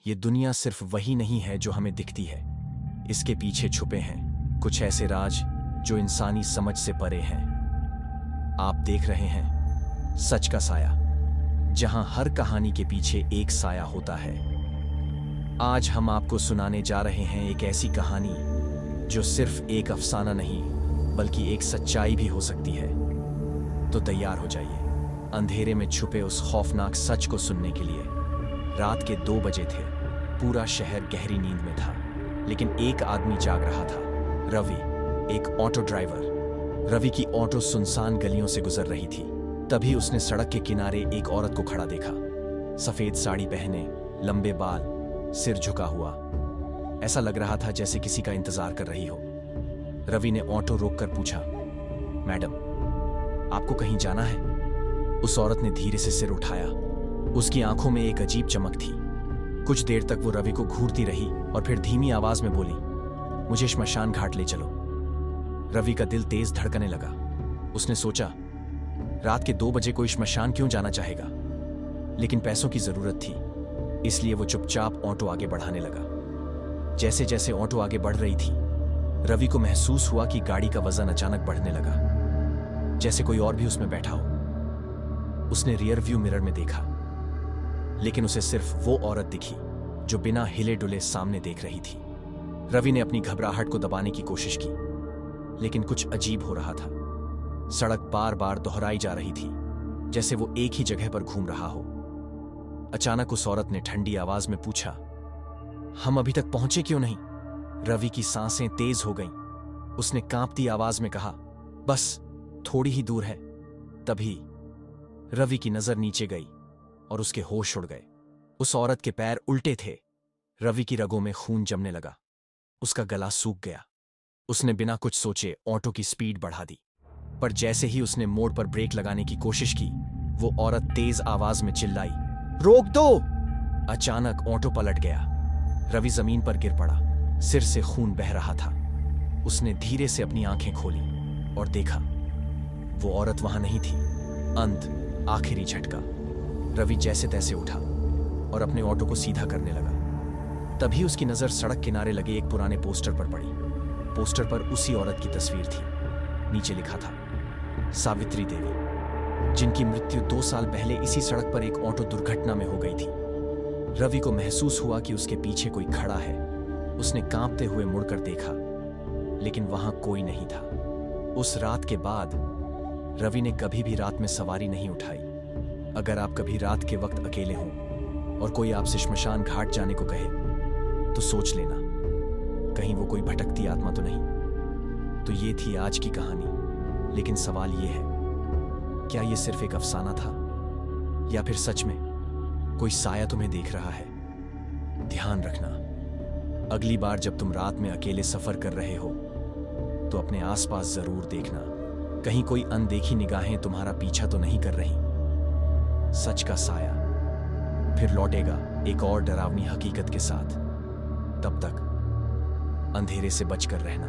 ये दुनिया सिर्फ वही नहीं है जो हमें दिखती है। इसके पीछे छुपे हैं कुछ ऐसे राज जो इंसानी समझ से परे हैं। आप देख रहे हैं सच का साया, जहां हर कहानी के पीछे एक साया होता है। आज हम आपको सुनाने जा रहे हैं एक ऐसी कहानी जो सिर्फ एक अफसाना नहीं बल्कि एक सच्चाई भी हो सकती है। तो तैयार हो जाइए अंधेरे में छुपे उस खौफनाक सच को सुनने के लिए। रात के 2 बजे थे। पूरा शहर गहरी नींद में था, लेकिन एक आदमी जाग रहा था। रवि, एक ऑटो ड्राइवर। रवि की ऑटो सुनसान गलियों से गुजर रही थी। तभी उसने सड़क के किनारे एक औरत को खड़ा देखा। सफेद साड़ी पहने, लंबे बाल, सिर झुका हुआ। ऐसा लग रहा था जैसे किसी का इंतजार कर रही हो। रवि ने ऑटो रोककर पूछा, मैडम, आपको कहीं जाना है? उस औरत ने धीरे से सिर उठाया। उसकी आंखों में एक अजीब चमक थी। कुछ देर तक वो रवि को घूरती रही और फिर धीमी आवाज में बोली, मुझे श्मशान घाट ले चलो। रवि का दिल तेज धड़कने लगा। उसने सोचा, रात के 2 बजे कोई श्मशान क्यों जाना चाहेगा? लेकिन पैसों की जरूरत थी, इसलिए वो चुपचाप ऑटो आगे बढ़ाने लगा। जैसे जैसे ऑटो आगे बढ़ रही थी, रवि को महसूस हुआ कि गाड़ी का वजन अचानक बढ़ने लगा, जैसे कोई और भी उसमें बैठा हो। उसने रियर व्यू मिरर में देखा, लेकिन उसे सिर्फ वो औरत दिखी जो बिना हिले डुले सामने देख रही थी। रवि ने अपनी घबराहट को दबाने की कोशिश की, लेकिन कुछ अजीब हो रहा था। सड़क बार बार दोहराई जा रही थी, जैसे वो एक ही जगह पर घूम रहा हो। अचानक उस औरत ने ठंडी आवाज में पूछा, हम अभी तक पहुंचे क्यों नहीं? रवि की सांसें तेज हो गईं। उसने कांपती आवाज में कहा, बस थोड़ी ही दूर है। तभी रवि की नजर नीचे गई और उसके होश उड़ गए। उस औरत के पैर उल्टे थे। रवि की रगों में खून जमने लगा। उसका गला सूख गया। उसने बिना कुछ सोचे ऑटो की स्पीड बढ़ा दी, पर जैसे ही उसने मोड़ पर ब्रेक लगाने की कोशिश की, वो औरत तेज आवाज में चिल्लाई, रोक दो! अचानक ऑटो पलट गया। रवि जमीन पर गिर पड़ा। सिर से खून बह रहा था। उसने धीरे से अपनी आंखें खोली और देखा, वो औरत वहां नहीं थी। अंत, आखिरी झटका। रवि जैसे तैसे उठा और अपने ऑटो को सीधा करने लगा। तभी उसकी नजर सड़क किनारे लगे एक पुराने पोस्टर पर पड़ी। पोस्टर पर उसी औरत की तस्वीर थी। नीचे लिखा था, सावित्री देवी, जिनकी मृत्यु 2 साल पहले इसी सड़क पर एक ऑटो दुर्घटना में हो गई थी। रवि को महसूस हुआ कि उसके पीछे कोई खड़ा है। उसने कांपते हुए मुड़कर देखा, लेकिन वहां कोई नहीं था। उस रात के बाद रवि ने कभी भी रात में सवारी नहीं उठाई। अगर आप कभी रात के वक्त अकेले हों और कोई आपसे श्मशान घाट जाने को कहे, तो सोच लेना, कहीं वो कोई भटकती आत्मा तो नहीं। तो ये थी आज की कहानी, लेकिन सवाल ये है, क्या ये सिर्फ एक अफसाना था या फिर सच में कोई साया तुम्हें देख रहा है? ध्यान रखना, अगली बार जब तुम रात में अकेले सफर कर रहे हो, तो अपने आसपास जरूर देखना, कहीं कोई अनदेखी निगाहें तुम्हारा पीछा तो नहीं कर रही। सच का साया फिर लौटेगा एक और डरावनी हकीकत के साथ। तब तक अंधेरे से बचकर रहना।